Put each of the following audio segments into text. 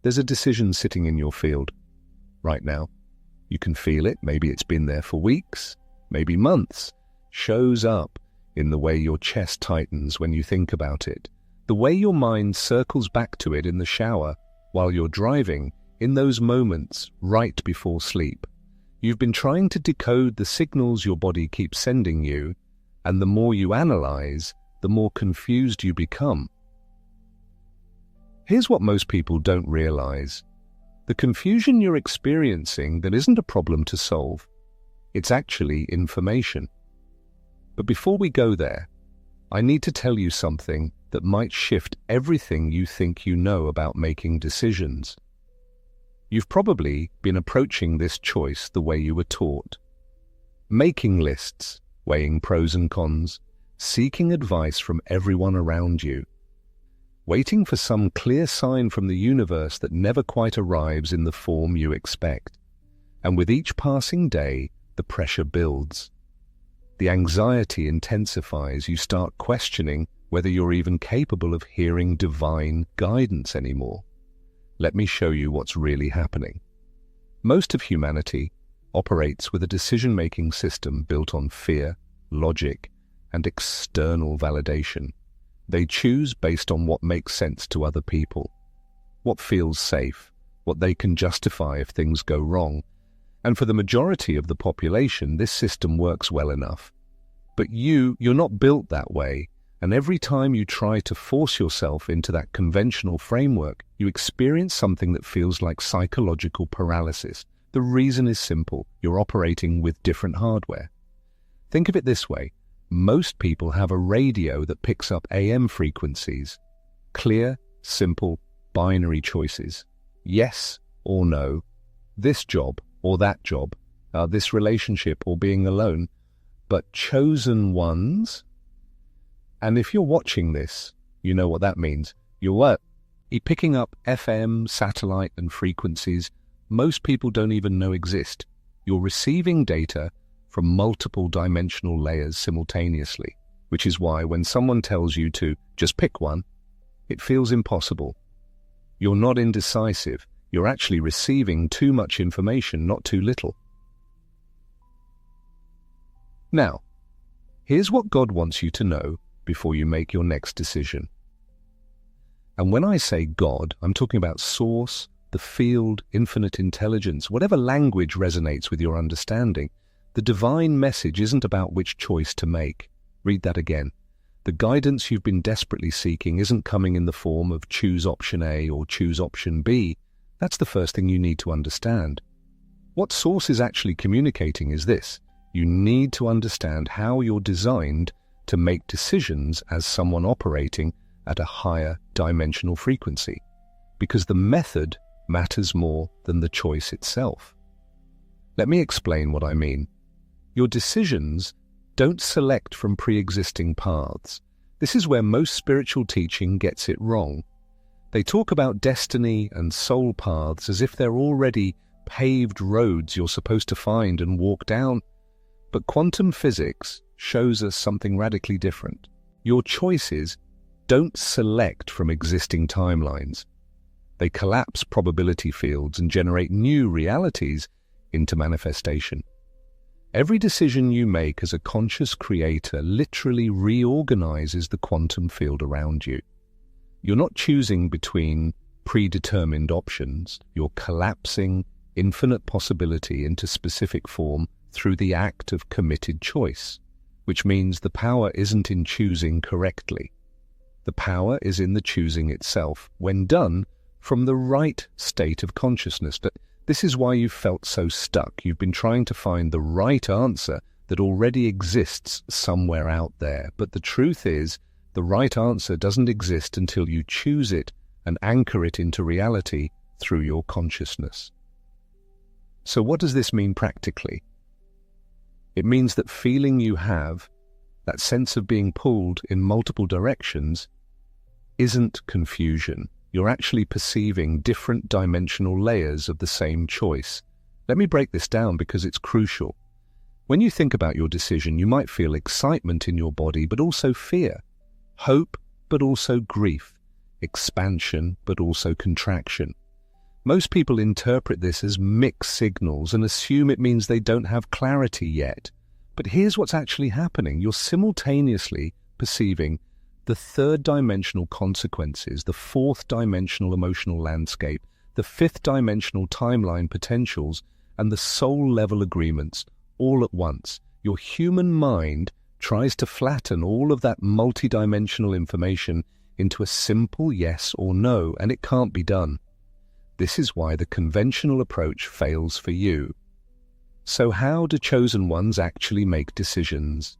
There's a decision sitting in your field right now. You can feel it. Maybe it's been there for weeks, maybe months. Shows up in the way your chest tightens when you think about it, the way your mind circles back to it in the shower, while you're driving, in those moments right before sleep. You've been trying to decode the signals your body keeps sending you, and the more you analyze, the more confused you become. Here's what most people don't realize. The confusion you're experiencing that isn't a problem to solve. It's actually information. But before we go there, I need to tell you something that might shift everything you think you know about making decisions. You've probably been approaching this choice the way you were taught. Making lists, weighing pros and cons, seeking advice from everyone around you, waiting for some clear sign from the universe that never quite arrives in the form you expect. And with each passing day, the pressure builds. The anxiety intensifies. You start questioning whether you're even capable of hearing divine guidance anymore. Let me show you what's really happening. Most of humanity operates with a decision-making system built on fear, logic, and external validation. They choose based on what makes sense to other people, what feels safe, what they can justify if things go wrong. And for the majority of the population, this system works well enough. But you're not built that way, and every time you try to force yourself into that conventional framework, you experience something that feels like psychological paralysis. The reason is simple. You're operating with different hardware. Think of it this way. Most people have a radio that picks up AM frequencies. Clear, simple, binary choices. Yes or no. This job or that job. This relationship or being alone. But chosen ones. And if you're watching this, you know what that means. You're picking up FM, satellite, and frequencies most people don't even know exist. You're receiving data from multiple dimensional layers simultaneously, which is why when someone tells you to just pick one, it feels impossible. You're not indecisive. You're actually receiving too much information, not too little. Now, here's what God wants you to know before you make your next decision. And when I say God, I'm talking about Source, the field, infinite intelligence, whatever language resonates with your understanding. The divine message isn't about which choice to make. Read that again. The guidance you've been desperately seeking isn't coming in the form of choose option A or choose option B. That's the first thing you need to understand. What Source is actually communicating is this. You need to understand how you're designed to make decisions as someone operating at a higher dimensional frequency, because the method matters more than the choice itself. Let me explain what I mean. Your decisions don't select from pre-existing paths. This is where most spiritual teaching gets it wrong. They talk about destiny and soul paths as if they're already paved roads you're supposed to find and walk down. But quantum physics shows us something radically different. Your choices don't select from existing timelines. They collapse probability fields and generate new realities into manifestation. Every decision you make as a conscious creator literally reorganizes the quantum field around you. You're not choosing between predetermined options. You're collapsing infinite possibility into specific form through the act of committed choice, which means the power isn't in choosing correctly. The power is in the choosing itself, when done from the right state of consciousness. But this is why you've felt so stuck. You've been trying to find the right answer that already exists somewhere out there. But the truth is, the right answer doesn't exist until you choose it and anchor it into reality through your consciousness. So what does this mean practically? It means that feeling you have, that sense of being pulled in multiple directions, isn't confusion. You're actually perceiving different dimensional layers of the same choice. Let me break this down because it's crucial. When you think about your decision, you might feel excitement in your body, but also fear, hope, but also grief, expansion, but also contraction. Most people interpret this as mixed signals and assume it means they don't have clarity yet. But here's what's actually happening. You're simultaneously perceiving the third-dimensional consequences, the fourth-dimensional emotional landscape, the fifth-dimensional timeline potentials, and the soul-level agreements all at once. Your human mind tries to flatten all of that multidimensional information into a simple yes or no, and it can't be done. This is why the conventional approach fails for you. So how do chosen ones actually make decisions?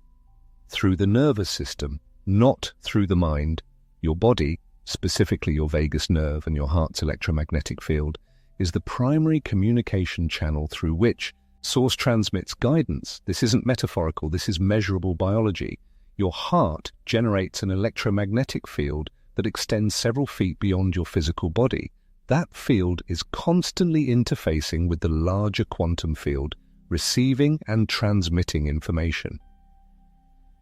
Through the nervous system, not through the mind. Your body, specifically your vagus nerve and your heart's electromagnetic field, is the primary communication channel through which Source transmits guidance. This isn't metaphorical, this is measurable biology. Your heart generates an electromagnetic field that extends several feet beyond your physical body. That field is constantly interfacing with the larger quantum field, receiving and transmitting information.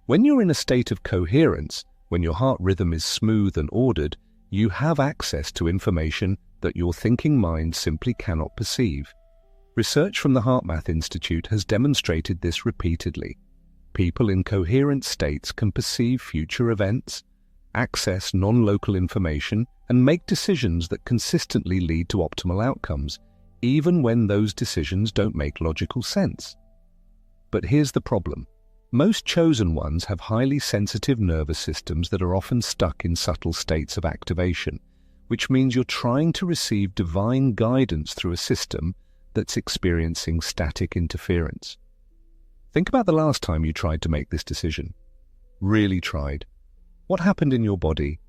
When you're in a state of coherence, when your heart rhythm is smooth and ordered, you have access to information that your thinking mind simply cannot perceive. Research from the HeartMath Institute has demonstrated this repeatedly. People in coherent states can perceive future events, access non-local information, and make decisions that consistently lead to optimal outcomes, even when those decisions don't make logical sense. But here's the problem. Most chosen ones have highly sensitive nervous systems that are often stuck in subtle states of activation, which means you're trying to receive divine guidance through a system that's experiencing static interference. Think about the last time you tried to make this decision. Really tried. What happened in your body?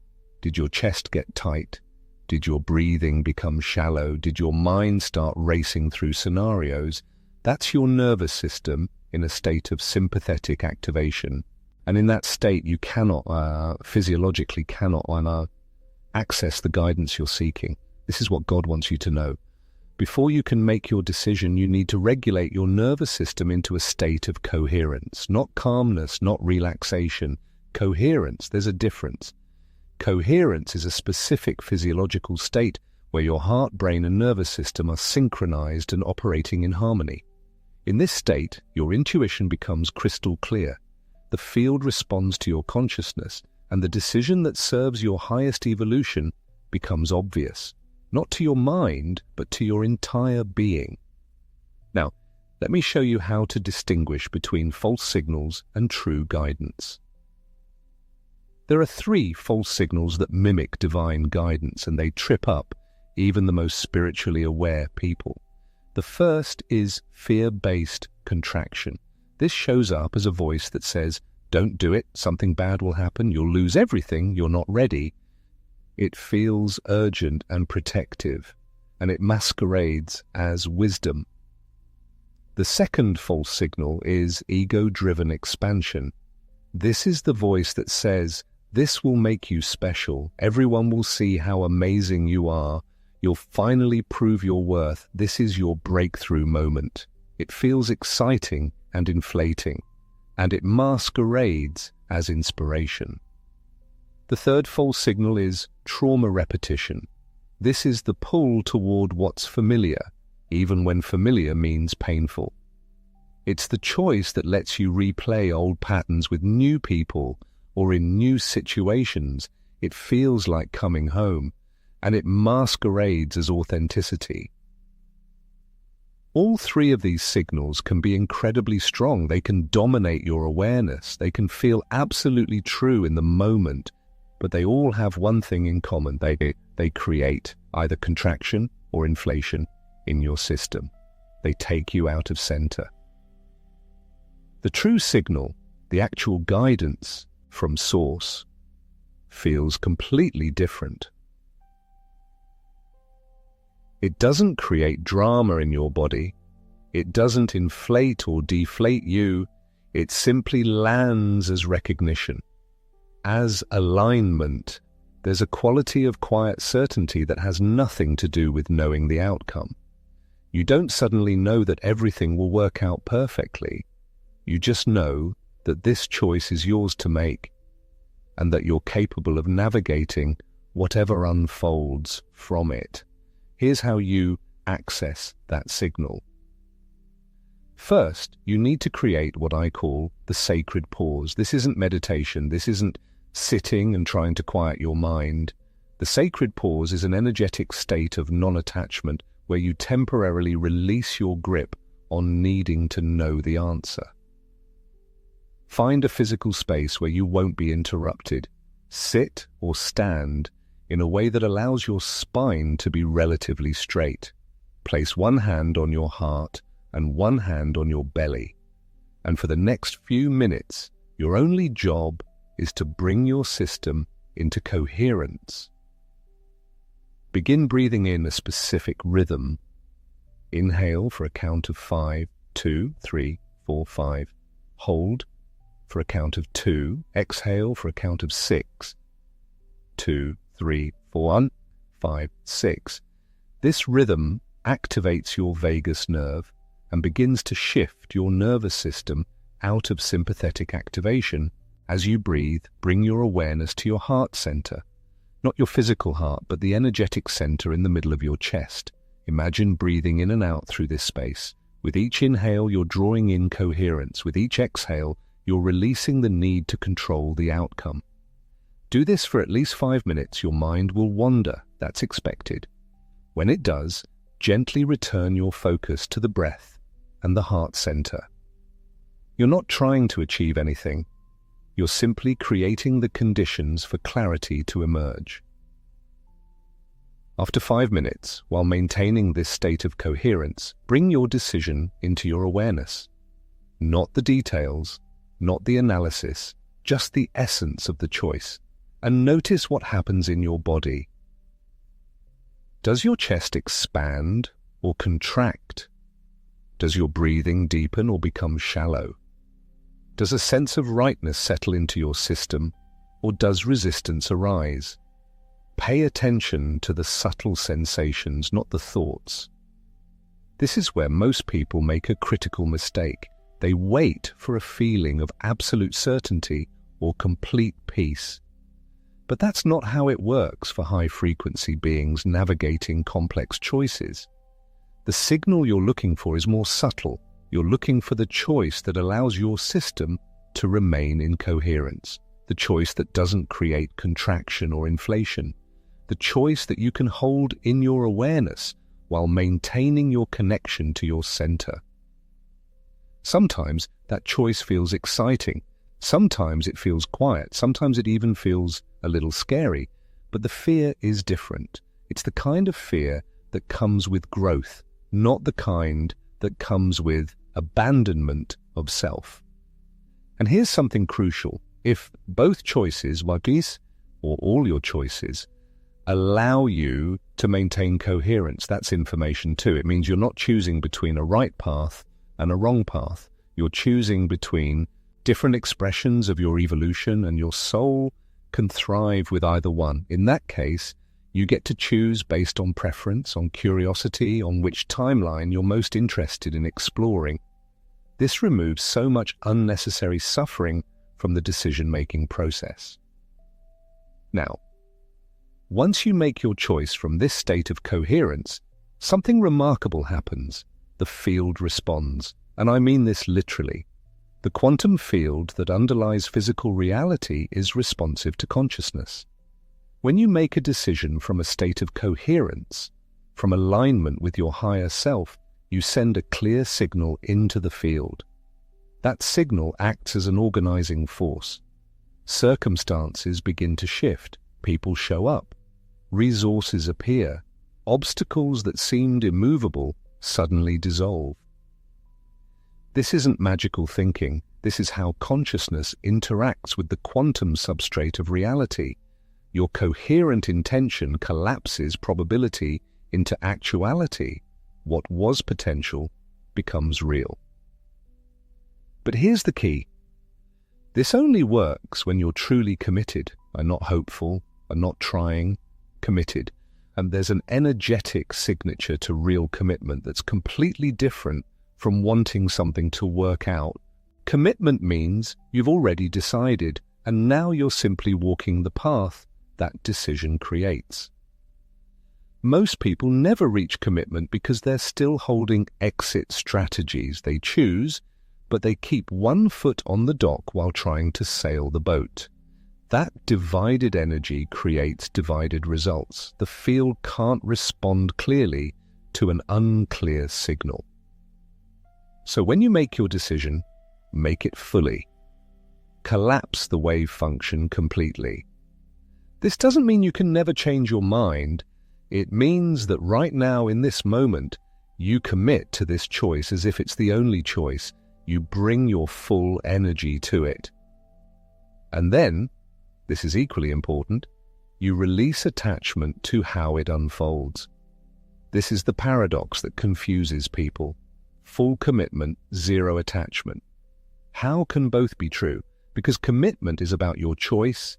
Did your chest get tight? Did your breathing become shallow? Did your mind start racing through scenarios? That's your nervous system in a state of sympathetic activation. And in that state, you physiologically cannot access the guidance you're seeking. This is what God wants you to know. Before you can make your decision, you need to regulate your nervous system into a state of coherence. Not calmness, not relaxation. Coherence, there's a difference. Coherence is a specific physiological state where your heart, brain, and nervous system are synchronized and operating in harmony. In this state, your intuition becomes crystal clear. The field responds to your consciousness, and the decision that serves your highest evolution becomes obvious. Not to your mind, but to your entire being. Now, let me show you how to distinguish between false signals and true guidance. There are 3 false signals that mimic divine guidance, and they trip up even the most spiritually aware people. The first is fear-based contraction. This shows up as a voice that says, "Don't do it, something bad will happen, you'll lose everything, you're not ready." It feels urgent and protective, and it masquerades as wisdom. The second false signal is ego-driven expansion. This is the voice that says, "This will make you special. Everyone will see how amazing you are. You'll finally prove your worth. This is your breakthrough moment." It feels exciting and inflating, and it masquerades as inspiration. The third false signal is trauma repetition. This is the pull toward what's familiar, even when familiar means painful. It's the choice that lets you replay old patterns with new people or in new situations. It feels like coming home, and it masquerades as authenticity. All 3 of these signals can be incredibly strong. They can dominate your awareness. They can feel absolutely true in the moment. But they all have one thing in common. They create either contraction or inflation in your system. They take you out of center. The true signal, the actual guidance from source, feels completely different. It doesn't create drama in your body. It doesn't inflate or deflate you. It simply lands as recognition. As alignment, there's a quality of quiet certainty that has nothing to do with knowing the outcome. You don't suddenly know that everything will work out perfectly. You just know that this choice is yours to make, and that you're capable of navigating whatever unfolds from it. Here's how you access that signal. First, you need to create what I call the sacred pause. This isn't meditation. This isn't sitting and trying to quiet your mind. The sacred pause is an energetic state of non-attachment where you temporarily release your grip on needing to know the answer. Find a physical space where you won't be interrupted. Sit or stand in a way that allows your spine to be relatively straight. Place one hand on your heart and one hand on your belly. And for the next few minutes, your only job is to bring your system into coherence. Begin breathing in a specific rhythm. Inhale for a count of 5, 2, 3, 4, 5. Hold for a count of 2. Exhale for a count of 6. 2, 3, 4, 1, 5, 6. This rhythm activates your vagus nerve and begins to shift your nervous system out of sympathetic activation. As you breathe, bring your awareness to your heart center. Not your physical heart, but the energetic center in the middle of your chest. Imagine breathing in and out through this space. With each inhale, you're drawing in coherence. With each exhale, you're releasing the need to control the outcome. Do this for at least 5 minutes. Your mind will wander. That's expected. When it does, gently return your focus to the breath and the heart center. You're not trying to achieve anything. You're simply creating the conditions for clarity to emerge. After 5 minutes, while maintaining this state of coherence, bring your decision into your awareness. Not the details, not the analysis, just the essence of the choice. And notice what happens in your body. Does your chest expand or contract? Does your breathing deepen or become shallow? Does a sense of rightness settle into your system, or does resistance arise? Pay attention to the subtle sensations, not the thoughts. This is where most people make a critical mistake. They wait for a feeling of absolute certainty or complete peace. But that's not how it works for high-frequency beings navigating complex choices. The signal you're looking for is more subtle. You're looking for the choice that allows your system to remain in coherence, the choice that doesn't create contraction or inflation, the choice that you can hold in your awareness while maintaining your connection to your center. Sometimes that choice feels exciting. Sometimes it feels quiet. Sometimes it even feels a little scary. But the fear is different. It's the kind of fear that comes with growth, not the kind that comes with abandonment of self. And here's something crucial. If both choices, Wagis, or all your choices, allow you to maintain coherence, that's information too. It means you're not choosing between a right path and a wrong path. You're choosing between different expressions of your evolution, and your soul can thrive with either one. In that case, you get to choose based on preference, on curiosity, on which timeline you're most interested in exploring. This removes so much unnecessary suffering from the decision-making process. Now, once you make your choice from this state of coherence, something remarkable happens. The field responds, and I mean this literally. The quantum field that underlies physical reality is responsive to consciousness. When you make a decision from a state of coherence, from alignment with your higher self, you send a clear signal into the field. That signal acts as an organizing force. Circumstances begin to shift, people show up, resources appear, obstacles that seemed immovable suddenly dissolve. This isn't magical thinking. This is how consciousness interacts with the quantum substrate of reality. Your coherent intention collapses probability into actuality. What was potential becomes real. But here's the key. This only works when you're truly committed, and not hopeful, and not trying, committed. And there's an energetic signature to real commitment that's completely different from wanting something to work out. Commitment means you've already decided, and now you're simply walking the path that decision creates. Most people never reach commitment because they're still holding exit strategies. They choose, but they keep one foot on the dock while trying to sail the boat. That divided energy creates divided results. The field can't respond clearly to an unclear signal. So when you make your decision, make it fully. Collapse the wave function completely. This doesn't mean you can never change your mind. It means that right now, in this moment, you commit to this choice as if it's the only choice. You bring your full energy to it. And then, this is equally important, you release attachment to how it unfolds. This is the paradox that confuses people. Full commitment, zero attachment. How can both be true? Because commitment is about your choice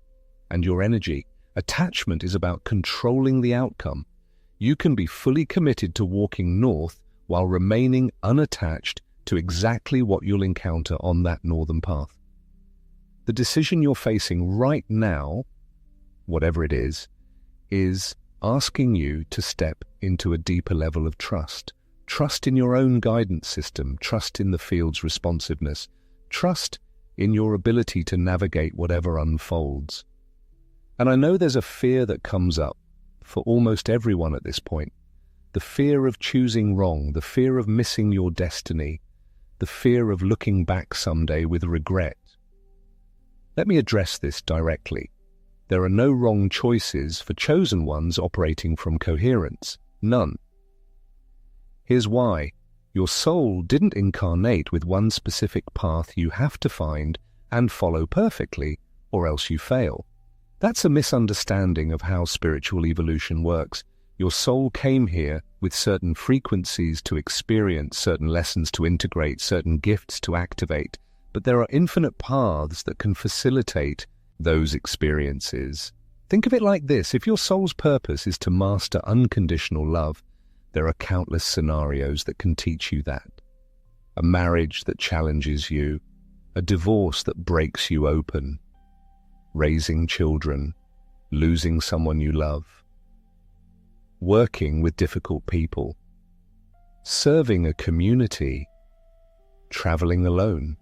and your energy. Attachment is about controlling the outcome. You can be fully committed to walking north while remaining unattached to exactly what you'll encounter on that northern path. The decision you're facing right now, whatever it is asking you to step into a deeper level of trust. Trust in your own guidance system, trust in the field's responsiveness, trust in your ability to navigate whatever unfolds. And I know there's a fear that comes up for almost everyone at this point. The fear of choosing wrong, the fear of missing your destiny, the fear of looking back someday with regret. Let me address this directly. There are no wrong choices for chosen ones operating from coherence. None. Here's why. Your soul didn't incarnate with one specific path you have to find and follow perfectly, or else you fail. That's a misunderstanding of how spiritual evolution works. Your soul came here with certain frequencies to experience, certain lessons to integrate, certain gifts to activate, but there are infinite paths that can facilitate those experiences. Think of it like this. If your soul's purpose is to master unconditional love, there are countless scenarios that can teach you that. A marriage that challenges you, a divorce that breaks you open, raising children, losing someone you love, working with difficult people, serving a community, traveling alone.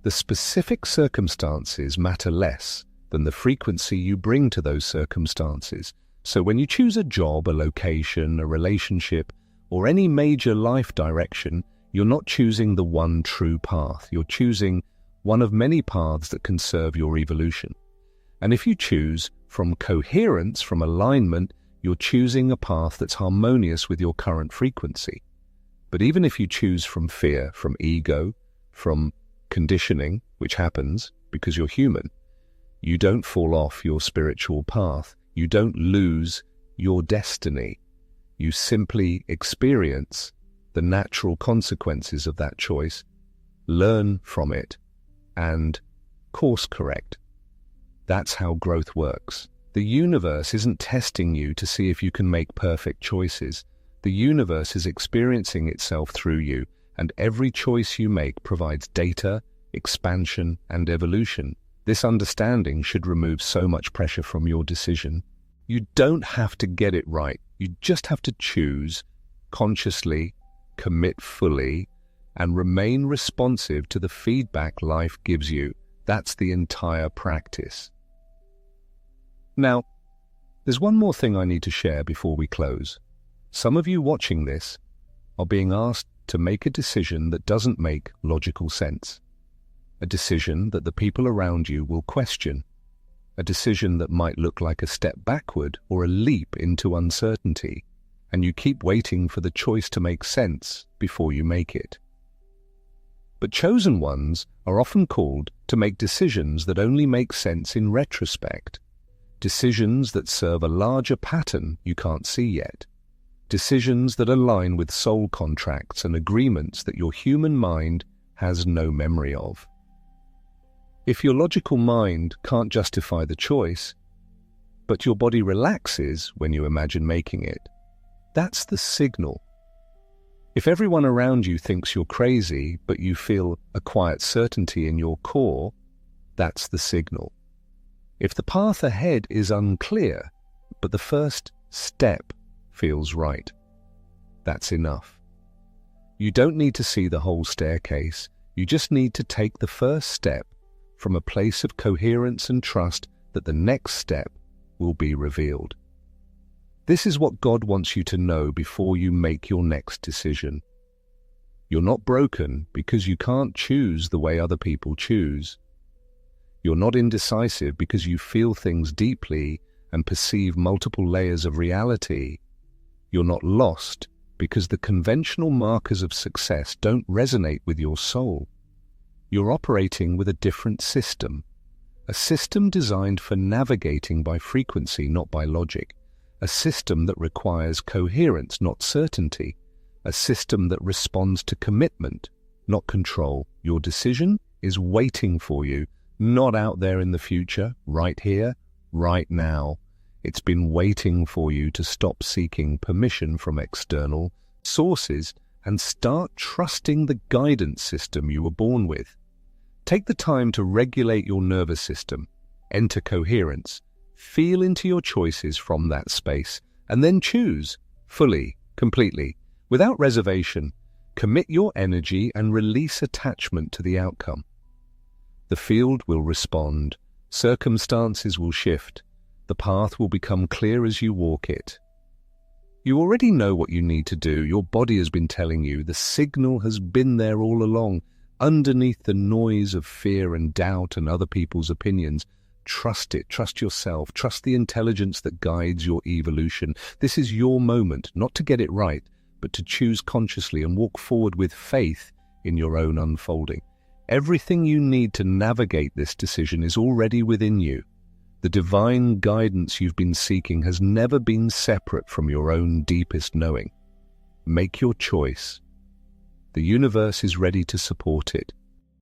The specific circumstances matter less than the frequency you bring to those circumstances. So when you choose a job, a location, a relationship, or any major life direction, you're not choosing the one true path. You're choosing one of many paths that can serve your evolution. And if you choose from coherence, from alignment, you're choosing a path that's harmonious with your current frequency. But even if you choose from fear, from ego, from conditioning, which happens because you're human, you don't fall off your spiritual path. You don't lose your destiny. You simply experience the natural consequences of that choice, learn from it, and course correct. That's how growth works. The universe isn't testing you to see if you can make perfect choices. The universe is experiencing itself through you, and every choice you make provides data, expansion, and evolution. This understanding should remove so much pressure from your decision. You don't have to get it right. You just have to choose consciously, commit fully, and remain responsive to the feedback life gives you. That's the entire practice. Now, there's one more thing I need to share before we close. Some of you watching this are being asked to make a decision that doesn't make logical sense. A decision that the people around you will question. A decision that might look like a step backward or a leap into uncertainty, and you keep waiting for the choice to make sense before you make it. But chosen ones are often called to make decisions that only make sense in retrospect. Decisions that serve a larger pattern you can't see yet. Decisions that align with soul contracts and agreements that your human mind has no memory of. If your logical mind can't justify the choice, but your body relaxes when you imagine making it, that's the signal. If everyone around you thinks you're crazy, but you feel a quiet certainty in your core, that's the signal. If the path ahead is unclear, but the first step feels right. That's enough. You don't need to see the whole staircase. You just need to take the first step from a place of coherence and trust that the next step will be revealed. This is what God wants you to know before you make your next decision. You're not broken because you can't choose the way other people choose. You're not indecisive because you feel things deeply and perceive multiple layers of reality. You're not lost because the conventional markers of success don't resonate with your soul. You're operating with a different system, a system designed for navigating by frequency, not by logic, a system that requires coherence, not certainty, a system that responds to commitment, not control. Your decision is waiting for you, not out there in the future, right here, right now. It's been waiting for you to stop seeking permission from external sources and start trusting the guidance system you were born with. Take the time to regulate your nervous system, enter coherence, feel into your choices from that space, and then choose fully, completely, without reservation. Commit your energy and release attachment to the outcome. The field will respond, circumstances will shift, the path will become clear as you walk it. You already know what you need to do. Your body has been telling you. The signal has been there all along, underneath the noise of fear and doubt and other people's opinions. Trust it, trust yourself, trust the intelligence that guides your evolution. This is your moment, not to get it right, but to choose consciously and walk forward with faith in your own unfolding. Everything you need to navigate this decision is already within you. The divine guidance you've been seeking has never been separate from your own deepest knowing. Make your choice. The universe is ready to support it.